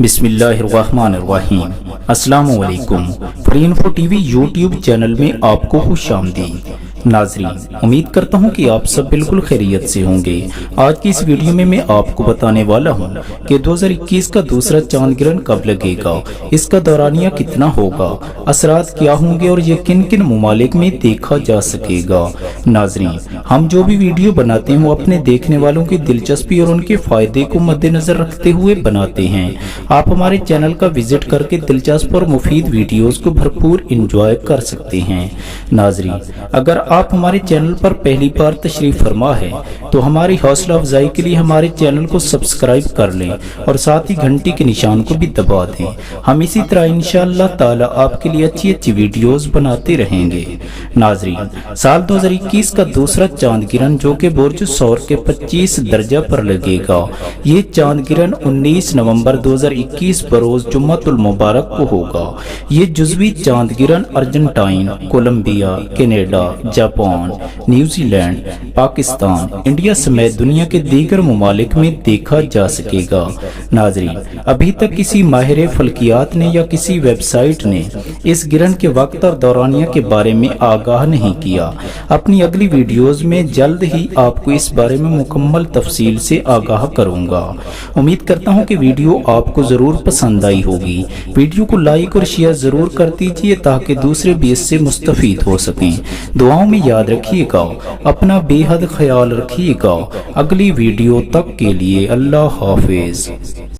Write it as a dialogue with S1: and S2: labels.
S1: بسم اللہ الرحمن الرحیم۔ السلام علیکم۔ Free info T V YouTube channel میں آپ کو خوش آمدید۔ ناظرین، امید کرتا ہوں کہ آپ سب بالکل خیریت سے ہوں گے۔ آج کی اس ویڈیو میں آپ کو بتانے والا ہوں کہ 2021 کا دوسرا چاند گرہن کب لگے گا، اس کا دورانیہ کتنا ہوگا، اثرات کیا ہوں گے اور یہ کن کن ممالک میں دیکھا جا سکے گا۔ ناظرین، ہم جو بھی ویڈیو بناتے ہیں وہ اپنے دیکھنے والوں کی دلچسپی اور ان کے فائدے کو مد نظر رکھتے ہوئے بناتے ہیں۔ آپ ہمارے چینل کا وزٹ کر کے دلچسپ اور مفید ویڈیوز کو بھرپور انجوائے کر سکتے ہیں۔ ناظرین، اگر آپ ہمارے چینل پر پہلی بار تشریف فرما ہے تو ہماری حوصلہ افزائی کے لیے ہمارے چینل کو سبسکرائب کر لیں اور ساتھ ہی گھنٹی کے نشان کو بھی دبا دیں۔ ہم اسی طرح انشاءاللہ تعالی آپ کے لیے اچھی ویڈیوز بناتے رہیں گے۔ ناظرین، سال 2021 کا دوسرا چاند گرہن جو کہ برج ثور کے 25 درجہ پر لگے گا، یہ چاند گرہن 19 نومبر 2021 بروز جمعۃ المبارک کو ہوگا۔ یہ جزوی چاند گرہن Argentina, Colombia, Canada, Japan, New Zealand, Pakistan, India سمیت دنیا کے دیگر ممالک میں دیکھا جا سکے گا۔ ناظرین، ابھی تک کسی ماہر فلکیات نے یا کسی ویب سائٹ نے اس گرہن کے وقت اور دورانیہ کے بارے میں آگاہ نہیں کیا۔ اپنی اگلی ویڈیوز میں جلد ہی آپ کو اس بارے میں مکمل تفصیل سے آگاہ کروں گا۔ امید کرتا ہوں کہ ویڈیو آپ کو ضرور پسند آئی ہوگی۔ ویڈیو کو لائک اور شیئر ضرور کر دیجیے تاکہ دوسرے بھی اس سے مستفید ہو سکیں۔ دعاؤں میں یاد رکھیے گا، اپنا بے حد خیال رکھیے گا۔ اگلی ویڈیو تک کے لیے اللہ حافظ۔